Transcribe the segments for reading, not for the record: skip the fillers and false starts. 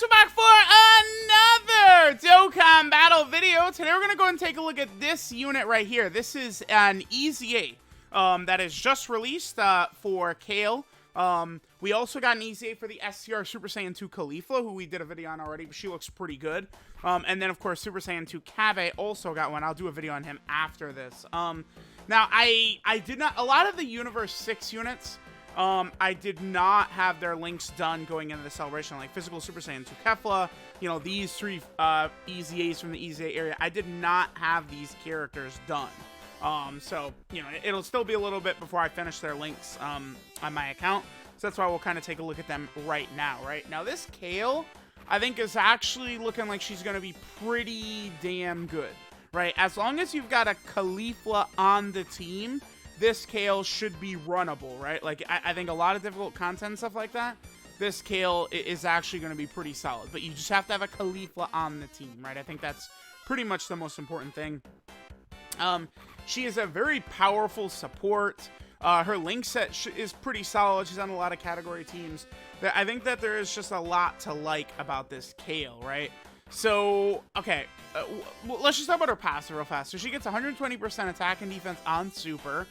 guys, we're back for another Dokkan battle video. Today we're going to go and take a look at this unit right here. This is an EZA that is just released for Kale. We also got an EZA for the SCR Super Saiyan 2 KALE, who we did a video on already, but she looks pretty good. And then, of course, Super Saiyan 2 KABE also got one. I'll do a video on him after this. Now, I did not... A lot of the Universe 6 units... I did not have their links done going into the celebration, like Physical Super Saiyan 2 KEFLA, you know, these three EZAs from the EZA area. I did not have these characters done. So, you know, it'll still be a little bit before I finish their links on my account. So that's why we'll kind of take a look at them right now, right? Now, this Kale, I think, is actually looking like she's going to be pretty damn good, right? As long as you've got a Khalifa on the team, this Kale should be runnable, right? Like, I think a lot of difficult content and stuff like that, this Kale is actually going to be pretty solid. But you just have to have a Khalifa on the team, right? I think that's pretty much the most important thing. She is a very powerful support. Her link set is pretty solid. She's on a lot of category teams. I think that there is just a lot to like about this Kale, right? So, okay, let's just talk about her passive real fast. So she gets 120% attack and defense on Super.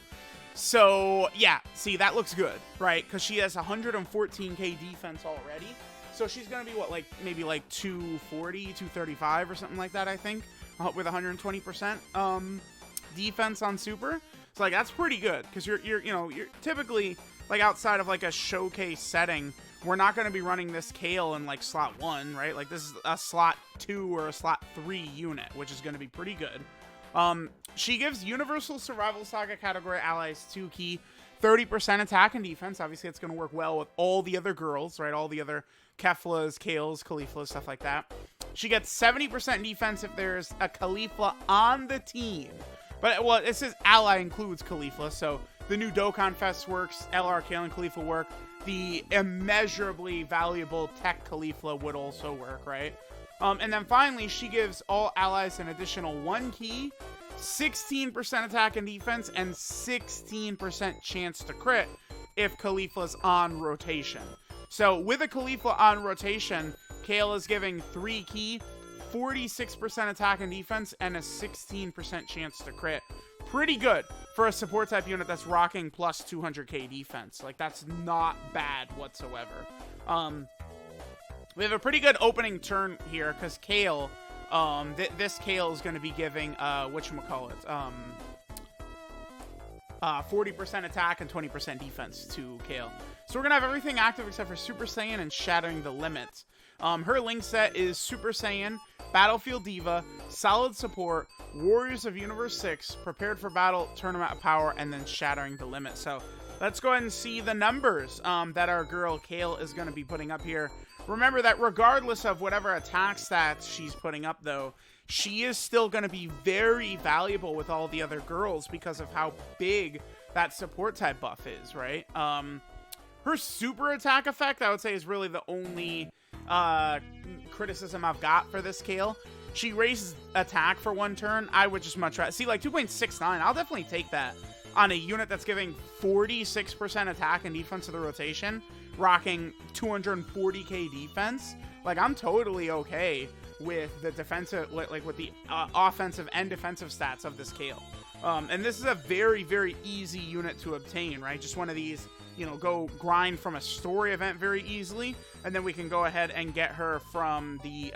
So, yeah, see, that looks good, right? Because she has 114k defense already. So she's going to be, what, like, maybe like 240, 235 or something like that, I think, with 120% defense on Super. So, like, that's pretty good because you're typically, like, outside of, like, a showcase setting, we're not going to be running this Kale in, like, slot 1, right? Like, this is a slot 2 or a slot 3 unit, which is going to be pretty good. She gives Universal Survival Saga category allies 2 key, 30% attack and defense. Obviously, it's going to work well with all the other girls, right? All the other Keflas, Kales, Khalifas, stuff like that. She gets 70% defense if there's a Khalifa on the team. But, well, it says ally includes Khalifa, so the new Dokkan Fest works, LR Kale and Khalifa work. The immeasurably valuable Tech Khalifa would also work, right? And then finally, she gives all allies an additional 1 key, 16% attack and defense, and 16% chance to crit if Khalifa's on rotation. So with a Khalifa on rotation, Kale is giving 3 key, 46% attack and defense, and a 16% chance to crit. Pretty good for a support type unit that's rocking plus 200k defense. Like, that's not bad whatsoever. We have a pretty good opening turn here because Kale, this Kale is going to be giving, whatchamacallit, 40% attack and 20% defense to Kale. So we're going to have everything active except for Super Saiyan and Shattering the Limits. Her link set is Super Saiyan, Battlefield Diva, Solid Support, Warriors of Universe 6, Prepared for Battle, Tournament of Power, and then Shattering the Limit. So let's go ahead and see the numbers that our girl Kale is going to be putting up here. Remember that regardless of whatever attack stats she's putting up, though, she is still going to be very valuable with all the other girls because of how big that support type buff is, right? Her super attack effect, I would say, is really the only criticism I've got for this Kale. She raises attack for 1 turn. I would just much rather see, like, 2.69. I'll definitely take that on a unit that's giving 46% attack and defense to the rotation, rocking 240k defense. Like, I'm totally okay with the defensive, like with the offensive and defensive stats of this Kale. And this is a very, very easy unit to obtain, right? Just one of these, you know, go grind from a story event very easily, and then we can go ahead and get her from the,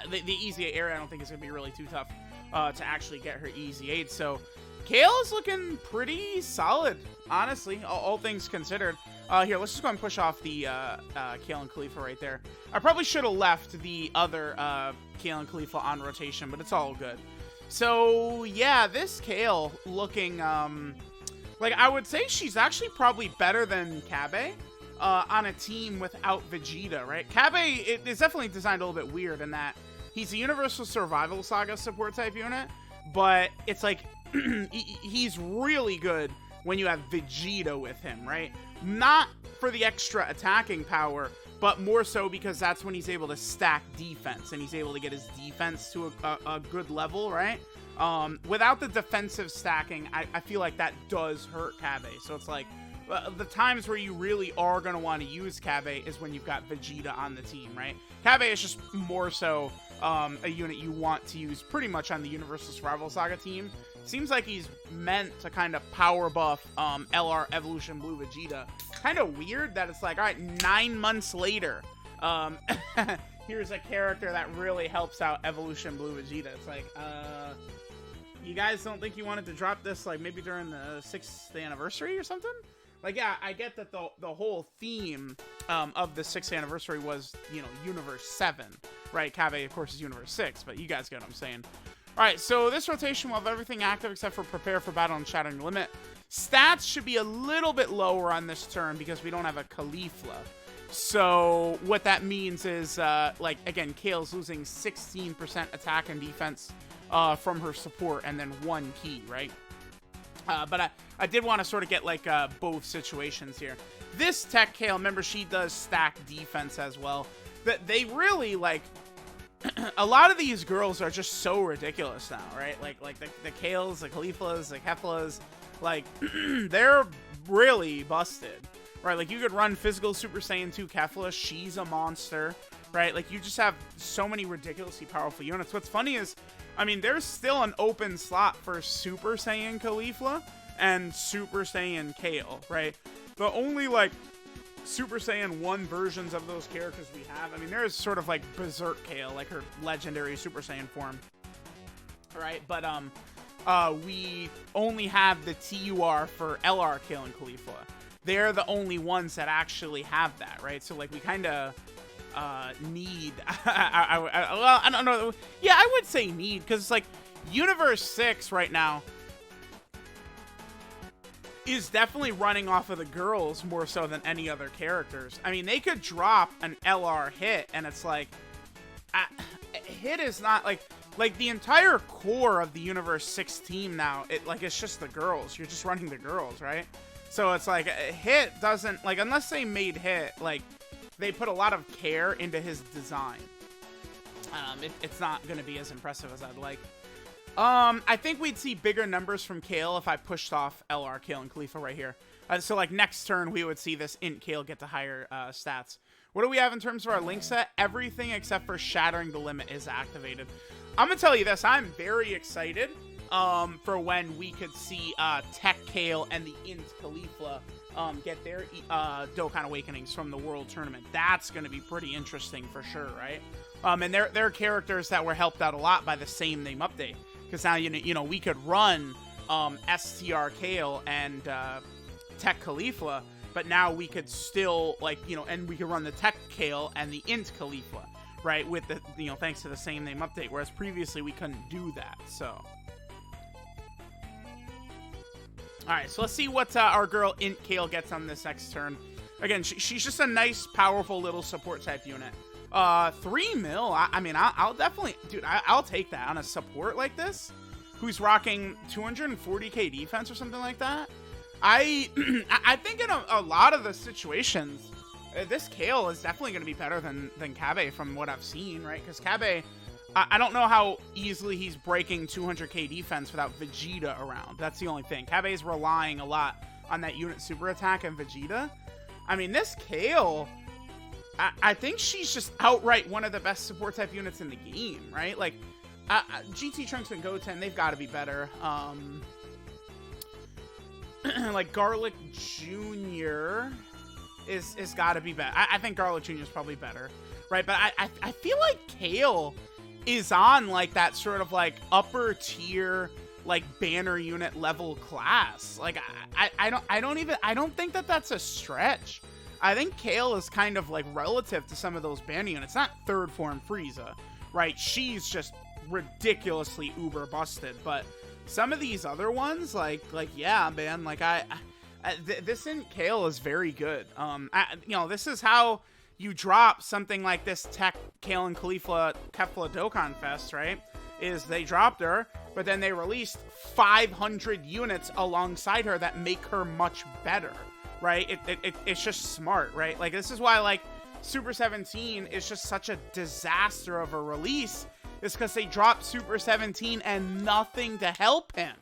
the EZA area. I don't think it's going to be really too tough to actually get her EZA'd. So Kale is looking pretty solid, honestly, all things considered. Here, let's just go and push off the Kale and Khalifa right there. I probably should have left the other Kale and Khalifa on rotation, but it's all good. So, yeah, this Kale looking, like, I would say she's actually probably better than KABE on a team without Vegeta, right? KABE is definitely designed a little bit weird in that he's a Universal Survival Saga support type unit, but it's like, he's really good when you have Vegeta with him, right? Not for the extra attacking power, but more so because that's when he's able to stack defense and he's able to get his defense to a good level, right? Without the defensive stacking, I feel like that does hurt KABE. So it's like, the times where you really are going to want to use Kabe is when you've got Vegeta on the team, right? Kabe is just more so a unit you want to use pretty much on the Universal Survival Saga team. Seems like he's meant to kind of power buff LR Evolution Blue Vegeta. Kind of weird that it's like, all right, 9 months later, here's a character that really helps out Evolution Blue Vegeta. It's like, you guys don't think you wanted to drop this like maybe during the 6th anniversary or something? Like, yeah, I get that the whole theme of the 6th anniversary was, you know, Universe 7, right? Kabe, of course, is Universe 6, but you guys get what I'm saying. All right, so this rotation will have everything active except for Prepare for Battle and Shattering the Limit. Stats should be a little bit lower on this turn because we don't have a Caulifla. So what that means is, like, again, Kale's losing 16% attack and defense from her support and then 1 key, right? But I did want to sort of get, like, both situations here. This Tech Kale, remember, she does stack defense as well. That they really, like, a lot of these girls are just so ridiculous now, right? Like the Kales, the Cauliflas, the Keflas, like, they're really busted, right? Like, you could run physical Super Saiyan 2 Kefla, she's a monster, right? Like, you just have so many ridiculously powerful units. What's funny is, I mean, there's still an open slot for Super Saiyan Caulifla and Super Saiyan Kale, right? The only, like, Super Saiyan 1 versions of those characters we have, I mean, there's sort of like Berserk Kale, like her legendary Super Saiyan form, right? But we only have the TUR for LR Kale and Caulifla. They're the only ones that actually have that, right? So, like, we kind of need, well, I don't know. Yeah, I would say need, because it's like Universe 6 right now is definitely running off of the girls more so than any other characters. I mean, they could drop an LR hit, and it's like, hit is not, like the entire core of the Universe 6 team now, it's just the girls. You're just running the girls, right? So it's like, hit doesn't, like, unless they made hit, like, they put a lot of care into his design. It's not going to be as impressive as I'd like. I think we'd see bigger numbers from Kale if I pushed off LR Kale and Caulifla right here. So, like, next turn, we would see this Int Kale get to higher stats. What do we have in terms of our link set? Everything except for Shattering the Limit is activated. I'm going to tell you this. I'm very excited for when we could see Tech Kale and the Int Caulifla get their Dokkan Awakenings from the World Tournament. That's going to be pretty interesting for sure, right? And they're characters that were helped out a lot by the same name update. Because now, you know, we could run STR Kale and Tech Caulifla, but now we could still, like, you know, and we could run the Tech Kale and the Int Caulifla, right? With the, you know, thanks to the same name update, whereas previously we couldn't do that, so. Alright, so let's see what our girl Int Kale gets on this next turn. Again, she's just a nice, powerful little support type unit. 3 mil, I mean, I'll definitely, dude, I'll take that on a support like this, who's rocking 240k defense or something like that. I think in a lot of the situations, this Kale is definitely going to be better than Kabe from what I've seen, right? Because Kabe, I don't know how easily he's breaking 200k defense without Vegeta around. That's the only thing. Kabe is relying a lot on that unit super attack and Vegeta. I mean, this Kale, I think she's just outright one of the best support type units in the game, right? Like, GT Trunks and Goten, they've got to be better. Like, Garlic Jr. is got to be better. I think Garlic Jr. is probably better, right? But I feel like Kale is on, like, that sort of, like, upper tier, like, banner unit level class. Like, I don't think that that's a stretch. I think Kale is kind of, like, relative to some of those banner units. Not third form Frieza, right? She's just ridiculously uber busted, but some of these other ones, like yeah, man, like, this in Kale is very good. You know, this is how you drop something like this Tech Kale and Caulifla Kefla Dokkan Fest, right? Is they dropped her, but then they released 500 units alongside her that make her much better, right? It's just smart, right? Like, this is why, like, Super 17 is just such a disaster of a release, is because they dropped Super 17 and nothing to help him,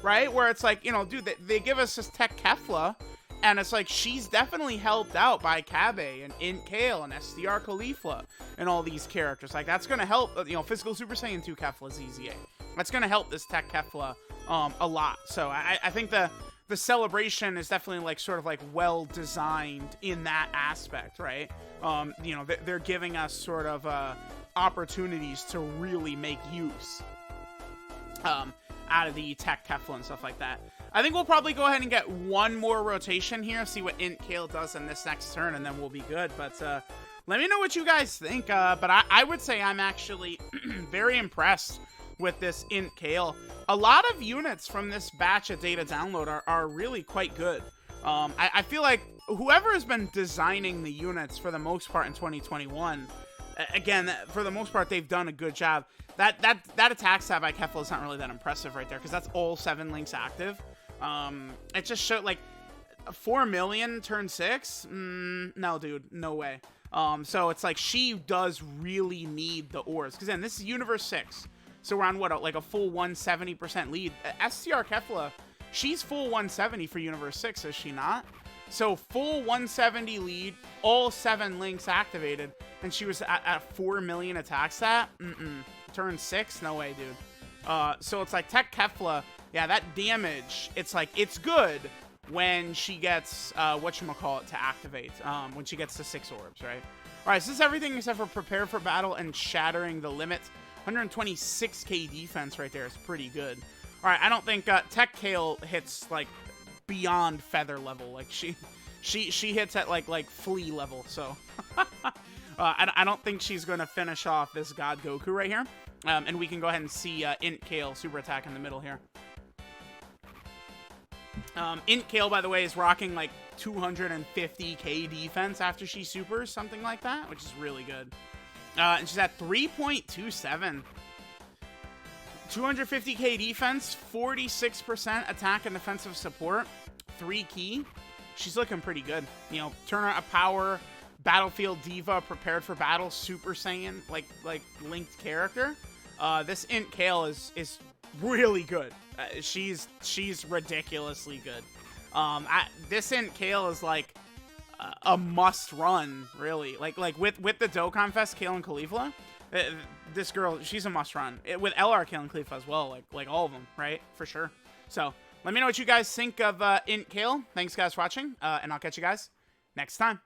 right? Where it's like, you know, dude, they give us this Tech Kefla, And it's like, she's definitely helped out by Kabe and Int Kale and SDR Caulifla and all these characters. Like, that's going to help, you know, Physical Super Saiyan 2 Kefla's EZA. That's going to help this Tech Kefla a lot. So I think the celebration is definitely, like, sort of, like, well-designed in that aspect, right? You know, they're giving us sort of opportunities to really make use out of the Tech Kefla and stuff like that. I think we'll probably go ahead and get one more rotation here, see what Int Kale does in this next turn, and then we'll be good. But let me know what you guys think. But I would say I'm actually very impressed with this Int Kale. A lot of units from this batch of data download are really quite good. I feel like whoever has been designing the units for the most part in 2021, again, for the most part, they've done a good job. That attack stat by Kefla is not really that impressive right there, because that's all 7 links active. It just showed, like, 4 million turn 6? No, dude, no way. So it's like, she does really need the ores, because then this is Universe 6, so we're on, what, like a full 170% lead. STR Kefla, she's full 170 for Universe 6, is she not? So full 170 lead, all 7 links activated, and she was at 4 million attack stat? Turn 6? No way, dude. So it's like, Tech Kefla, yeah, that damage, it's like, it's good when she gets, whatchamacallit, to activate, when she gets to 6 orbs, right? Alright, so this is everything except for Prepare for Battle and Shattering the Limit. 126k defense right there is pretty good. Alright, I don't think, Tech Kale hits, like, beyond feather level. Like, she hits at, like flea level, so. I don't think she's going to finish off this God Goku right here. And we can go ahead and see Int Kale super attack in the middle here. Int Kale, by the way, is rocking like 250k defense after she supers, something like that, which is really good. And she's at 3.27. 250k defense, 46% attack and defensive support, 3 key. She's looking pretty good. You know, Turner of Power, Battlefield Diva, Prepared for Battle, Super Saiyan, like linked character. This Int Kale is really good. She's ridiculously good. This Int Kale is like a must run, really. Like with the Dokkan Fest Kale and Caulifla, this girl, she's a must run. With LR Kale and Caulifla as well, like all of them, right? For sure. So let me know what you guys think of Int Kale. Thanks guys for watching, and I'll catch you guys next time.